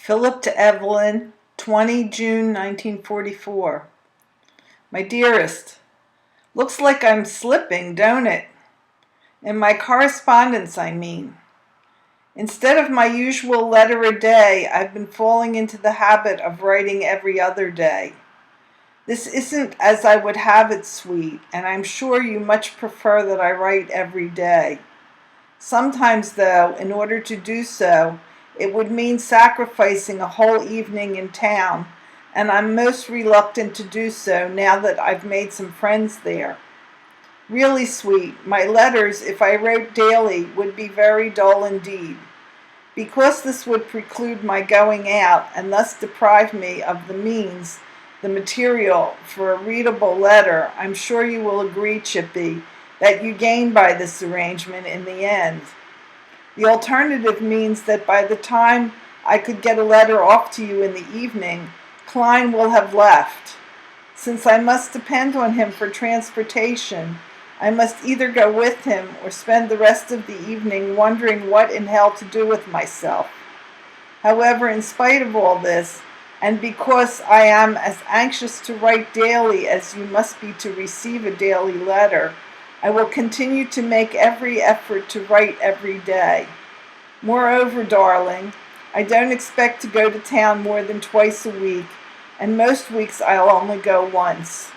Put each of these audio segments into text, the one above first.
Philip to Evelyn, 20 June 1944. My dearest, looks like I'm slipping, don't it? In my correspondence, I mean. Instead of my usual letter a day, I've been falling into the habit of writing every other day. This isn't as I would have it, sweet, and I'm sure you much prefer that I write every day. Sometimes, though, in order to do so, it would mean sacrificing a whole evening in town, and I'm most reluctant to do so now that I've made some friends there. Really, sweet, my letters, if I wrote daily, would be very dull indeed. Because this would preclude my going out and thus deprive me of the material for a readable letter, I'm sure you will agree, Chippy, that you gain by this arrangement in the end. The alternative means that by the time I could get a letter off to you in the evening, Klein will have left. Since I must depend on him for transportation, I must either go with him or spend the rest of the evening wondering what in hell to do with myself. However, in spite of all this, and because I am as anxious to write daily as you must be to receive a daily letter, I will continue to make every effort to write every day. Moreover, darling, I don't expect to go to town more than twice a week, and most weeks I'll only go once.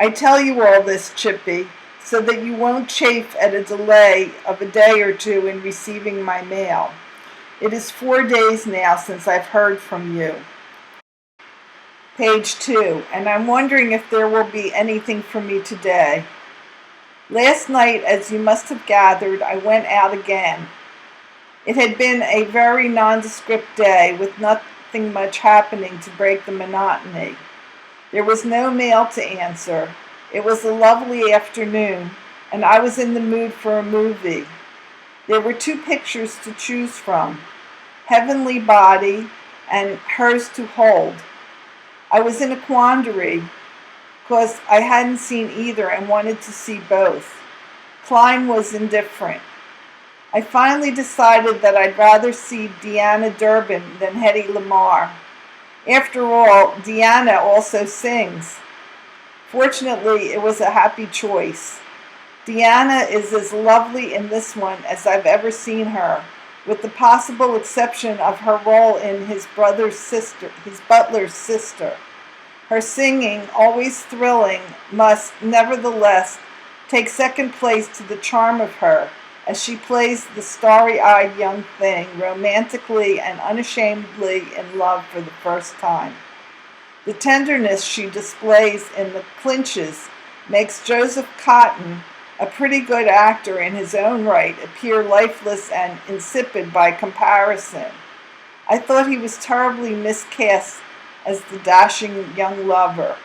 I tell you all this, Chippy, so that you won't chafe at a delay of a day or two in receiving my mail. It is 4 days now since I've heard from you. Page 2, and I'm wondering if there will be anything for me today. Last night, as you must have gathered, I went out again. It had been a very nondescript day, with nothing much happening to break the monotony. There was no mail to answer. It was a lovely afternoon, and I was in the mood for a movie. There were 2 pictures to choose from, Heavenly Body and Hers to Hold. I was in a quandary, because I hadn't seen either and wanted to see both. Klein was indifferent. I finally decided that I'd rather see Deanna Durbin than Hedy Lamarr. After all, Deanna also sings. Fortunately, it was a happy choice. Deanna is as lovely in this one as I've ever seen her, with the possible exception of her role in his butler's sister. Her singing, always thrilling, must, nevertheless, take second place to the charm of her, as she plays the starry-eyed young thing, romantically and unashamedly in love for the first time. The tenderness she displays in the clinches makes Joseph Cotten, a pretty good actor in his own right, appear lifeless and insipid by comparison. I thought he was terribly miscast as the dashing young lover.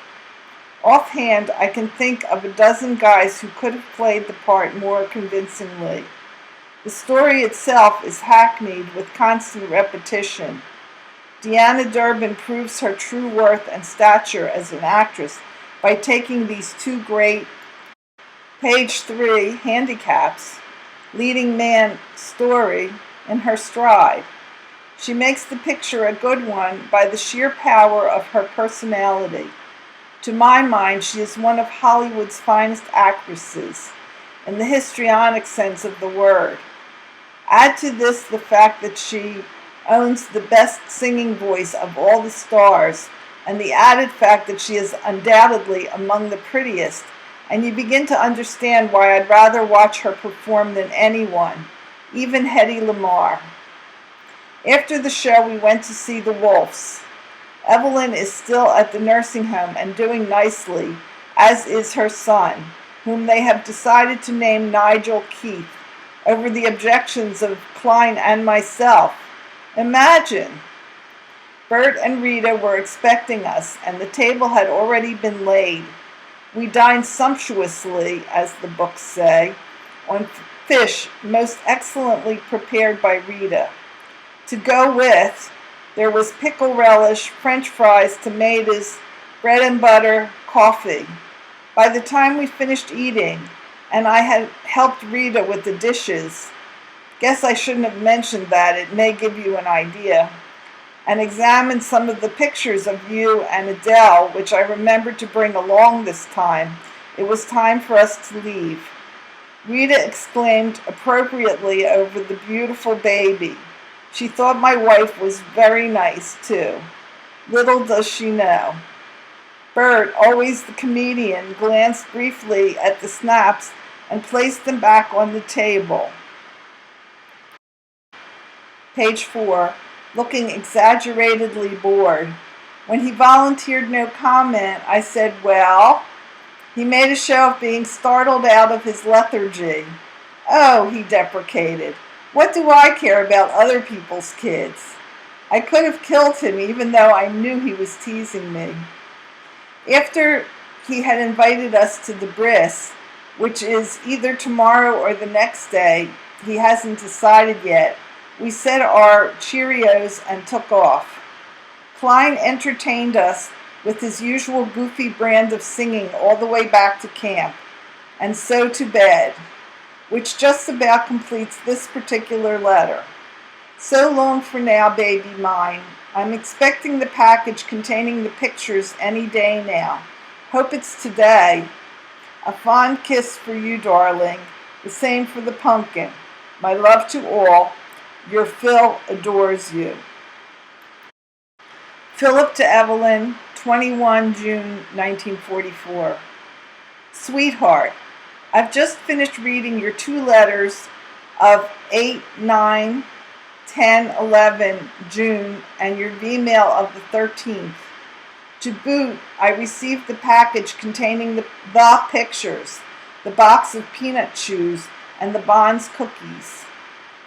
Offhand, I can think of a dozen guys who could have played the part more convincingly. The story itself is hackneyed with constant repetition. Deanna Durbin proves her true worth and stature as an actress by taking these 2 great, page 3, handicaps, leading man story, in her stride. She makes the picture a good one by the sheer power of her personality. To my mind, she is one of Hollywood's finest actresses, in the histrionic sense of the word. Add to this the fact that she owns the best singing voice of all the stars, and the added fact that she is undoubtedly among the prettiest, and you begin to understand why I'd rather watch her perform than anyone, even Hedy Lamarr. After the show, we went to see The Wolves. Evelyn is still at the nursing home and doing nicely, as is her son, whom they have decided to name Nigel Keith, over the objections of Klein and myself. Imagine! Bert and Rita were expecting us, and the table had already been laid. We dined sumptuously, as the books say, on fish most excellently prepared by Rita. To go with, there was pickle relish, French fries, tomatoes, bread and butter, coffee. By the time we finished eating, and I had helped Rita with the dishes, guess I shouldn't have mentioned that, it may give you an idea. and examined some of the pictures of you and Adele, which I remembered to bring along this time, it was time for us to leave. Rita exclaimed appropriately over the beautiful baby. She thought my wife was very nice, too. Little does she know. Bert, always the comedian, glanced briefly at the snaps and placed them back on the table. Page 4, looking exaggeratedly bored. When he volunteered no comment, I said, well? He made a show of being startled out of his lethargy. Oh, he deprecated. What do I care about other people's kids? I could have killed him even though I knew he was teasing me. After he had invited us to the bris, which is either tomorrow or the next day, he hasn't decided yet, we said our Cheerios and took off. Klein entertained us with his usual goofy brand of singing all the way back to camp, and so to bed, which just about completes this particular letter. So long for now, baby mine. I'm expecting the package containing the pictures any day now. Hope it's today. A fond kiss for you, darling. The same for the pumpkin. My love to all. Your Phil adores you. Philip to Evelyn, 21 June 1944. Sweetheart, I've just finished reading your 2 letters of 8, 9, 10, 11 June and your email of the 13th. To boot, I received the package containing the pictures, the box of peanut chews, and the Bond's cookies.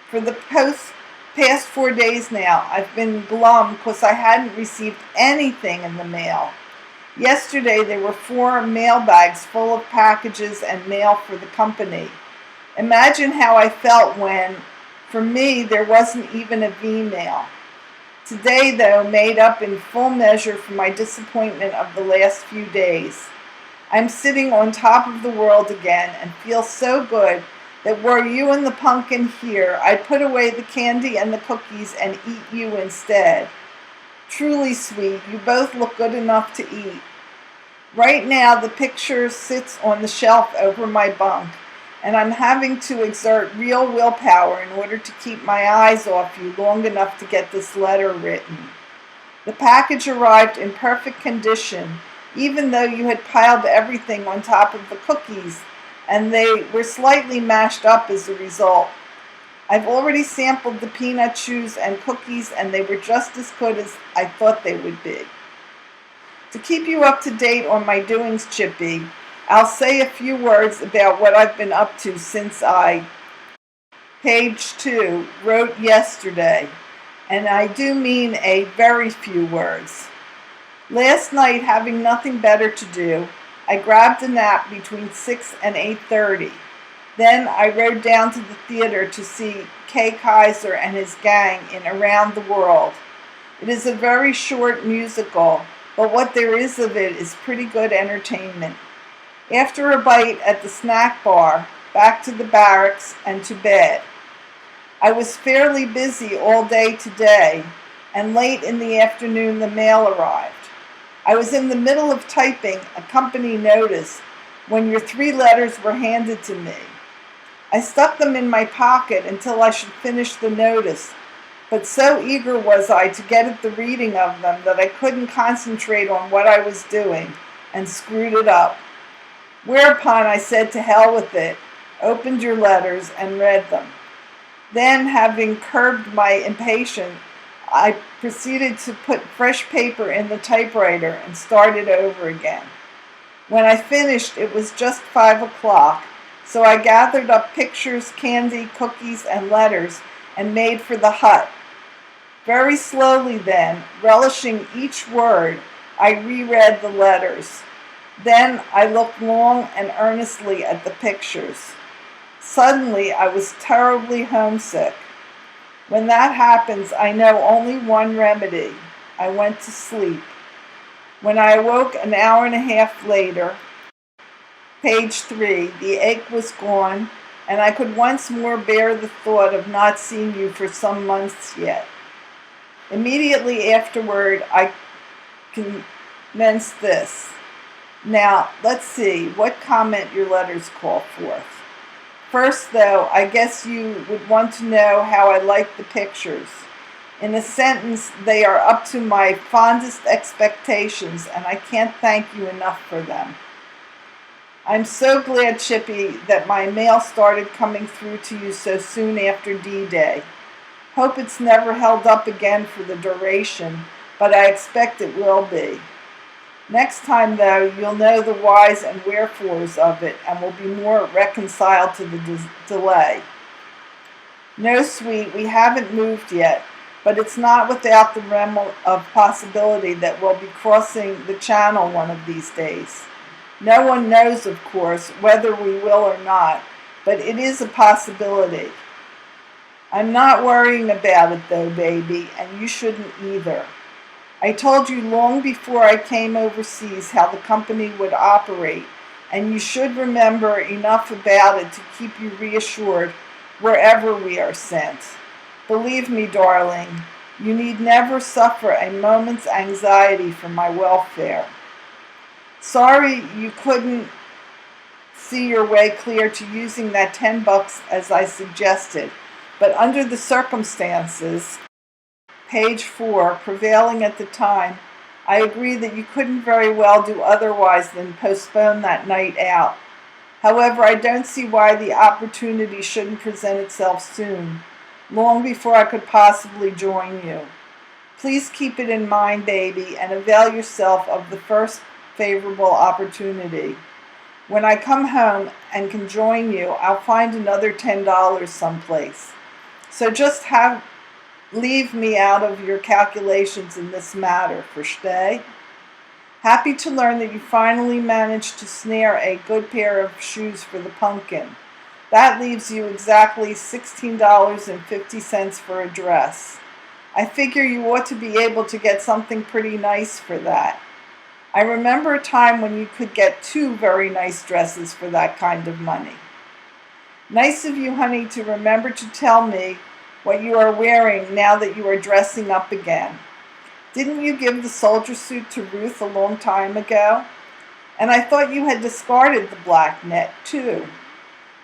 For the past 4 days now, I've been glum because I hadn't received anything in the mail. Yesterday, there were 4 mail bags full of packages and mail for the company. Imagine how I felt when, for me, there wasn't even a V-mail. Today, though, made up in full measure for my disappointment of the last few days. I'm sitting on top of the world again and feel so good that were you and the pumpkin here, I'd put away the candy and the cookies and eat you instead. Truly, sweet, you both look good enough to eat. Right now, the picture sits on the shelf over my bunk, and I'm having to exert real willpower in order to keep my eyes off you long enough to get this letter written. The package arrived in perfect condition, even though you had piled everything on top of the cookies, and they were slightly mashed up as a result. I've already sampled the peanut chews and cookies, and they were just as good as I thought they would be. To keep you up to date on my doings, Chippy, I'll say a few words about what I've been up to since I, page 2, wrote yesterday, and I do mean a very few words. Last night, having nothing better to do, I grabbed a nap between 6 and 8:30. Then I rode down to the theater to see Kay Kaiser and his gang in Around the World. It is a very short musical, but what there is of it is pretty good entertainment. After a bite at the snack bar, back to the barracks and to bed. I was fairly busy all day today, and late in the afternoon the mail arrived. I was in the middle of typing a company notice when your 3 letters were handed to me. I stuck them in my pocket until I should finish the notice, but so eager was I to get at the reading of them that I couldn't concentrate on what I was doing and screwed it up. Whereupon I said to hell with it, opened your letters and read them. Then, having curbed my impatience, I proceeded to put fresh paper in the typewriter and started over again. When I finished, it was just 5 o'clock, so I gathered up pictures, candy, cookies, and letters and made for the hut. Very slowly then, relishing each word, I reread the letters. Then I looked long and earnestly at the pictures. Suddenly, I was terribly homesick. When that happens, I know only one remedy. I went to sleep. When I awoke an hour and a half later, page 3, the ache was gone, and I could once more bear the thought of not seeing you for some months yet. Immediately afterward, I commenced this. Now, let's see what comment your letters call forth. First, though, I guess you would want to know how I like the pictures. In a sentence, they are up to my fondest expectations, and I can't thank you enough for them. I'm so glad, Chippy, that my mail started coming through to you so soon after D-Day. Hope it's never held up again for the duration, but I expect it will be. Next time, though, you'll know the whys and wherefores of it and will be more reconciled to the delay. No, sweet, we haven't moved yet, but it's not without the realm of possibility that we'll be crossing the channel one of these days. No one knows, of course, whether we will or not, but it is a possibility. I'm not worrying about it, though, baby, and you shouldn't either. I told you long before I came overseas how the company would operate, and you should remember enough about it to keep you reassured wherever we are sent. Believe me, darling, you need never suffer a moment's anxiety for my welfare. Sorry you couldn't see your way clear to using that $10 as I suggested, but under the circumstances, page 4, prevailing at the time, I agree that you couldn't very well do otherwise than postpone that night out. However, I don't see why the opportunity shouldn't present itself soon, long before I could possibly join you. Please keep it in mind, baby, and avail yourself of the first favorable opportunity. When I come home and can join you, I'll find another $10 someplace. So just leave me out of your calculations in this matter, versteh? Happy to learn that you finally managed to snare a good pair of shoes for the pumpkin. That leaves you exactly $16.50 for a dress. I figure you ought to be able to get something pretty nice for that. I remember a time when you could get 2 very nice dresses for that kind of money. Nice of you, honey, to remember to tell me what you are wearing now that you are dressing up again. Didn't you give the soldier suit to Ruth a long time ago? And I thought you had discarded the black net, too.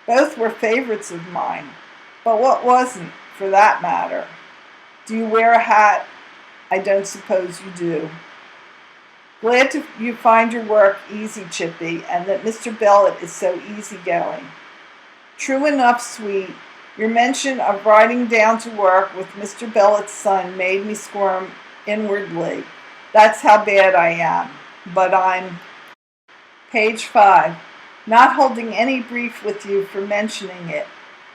Both were favorites of mine. But what wasn't, for that matter? Do you wear a hat? I don't suppose you do. Glad you find your work easy, Chippy, and that Mr. Bellet is so easygoing. True enough, sweet. Your mention of riding down to work with Mr. Bellet's son made me squirm inwardly. That's how bad I am. But I'm... Page 5. Not holding any brief with you for mentioning it.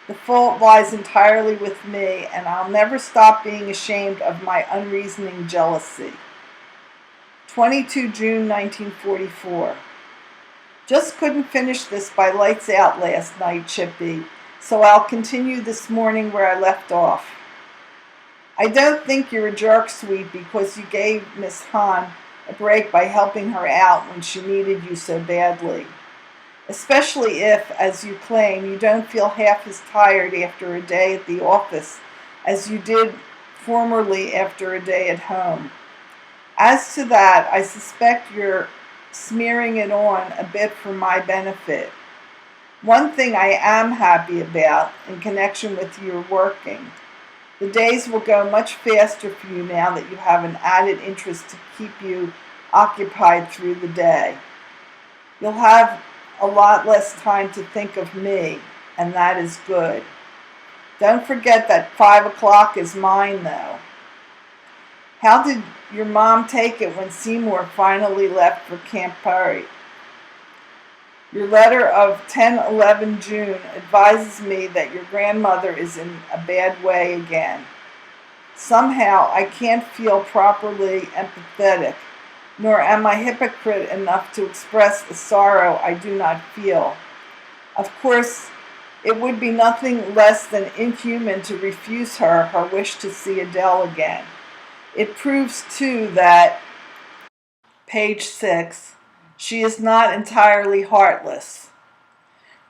The fault lies entirely with me, and I'll never stop being ashamed of my unreasoning jealousy. 22 June 1944. Just couldn't finish this by lights out last night, Chippy, so I'll continue this morning where I left off. I don't think you're a jerk, sweet, because you gave Miss Hahn a break by helping her out when she needed you so badly. Especially if, as you claim, you don't feel half as tired after a day at the office as you did formerly after a day at home. As to that, I suspect you're smearing it on a bit for my benefit. One thing I am happy about in connection with your working. The days will go much faster for you now that you have an added interest to keep you occupied through the day. You'll have a lot less time to think of me, and that is good. Don't forget that 5 o'clock is mine, though. How did your mom take it when Seymour finally left for Camp Perry? Your letter of 10/11 June advises me that your grandmother is in a bad way again. Somehow I can't feel properly empathetic, nor am I hypocrite enough to express the sorrow I do not feel. Of course, it would be nothing less than inhuman to refuse her wish to see Adele again. It proves, too, that, page 6, she is not entirely heartless.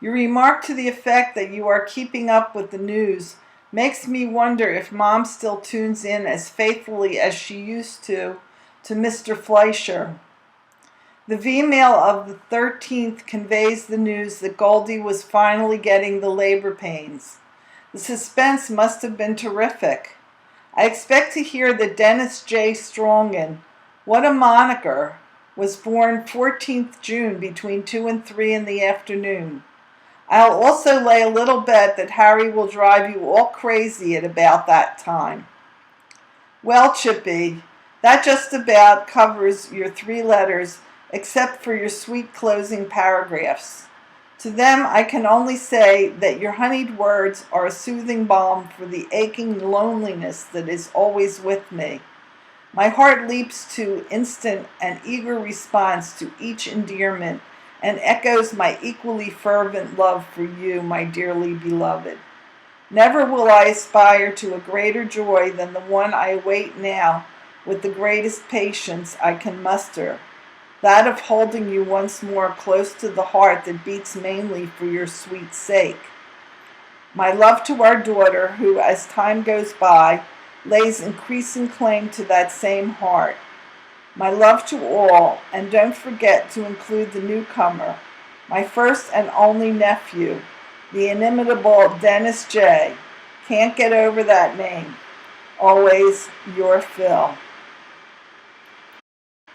Your remark to the effect that you are keeping up with the news Makes me wonder if Mom still tunes in as faithfully as she used to Mr. Fleischer. The V-mail of the 13th conveys the news that Goldie was finally getting the labor pains. The suspense must have been terrific. I expect to hear that Dennis J. Strongen, what a moniker, was born 14th June between 2 and 3 in the afternoon. I'll also lay a little bet that Harry will drive you all crazy at about that time. Well, Chippy, that just about covers your 3 letters, except for your sweet closing paragraphs. To them I can only say that your honeyed words are a soothing balm for the aching loneliness that is always with me. My heart leaps to instant and eager response to each endearment and echoes my equally fervent love for you, my dearly beloved. Never will I aspire to a greater joy than the one I await now with the greatest patience I can muster, that of holding you once more close to the heart that beats mainly for your sweet sake. My love to our daughter, who, as time goes by, lays increasing claim to that same heart. My love to all, and don't forget to include the newcomer, my first and only nephew, the inimitable Dennis J. Can't get over that name. Always your Phil.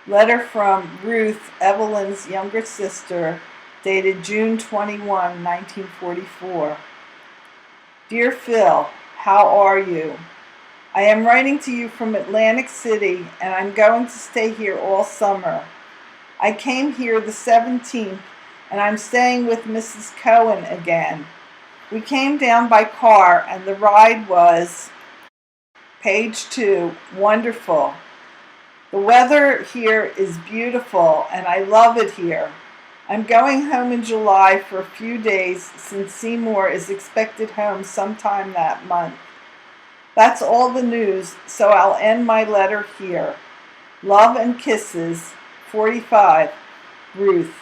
Letter from Ruth, Evelyn's younger sister, dated June 21, 1944. Dear Phil, how are you? I am writing to you from Atlantic City, and I'm going to stay here all summer. I came here the 17th, and I'm staying with Mrs. Cohen again. We came down by car, and the ride was, page 2, wonderful. The weather here is beautiful, and I love it here. I'm going home in July for a few days, since Seymour is expected home sometime that month. That's all the news, so I'll end my letter here. Love and kisses, 45, Ruth.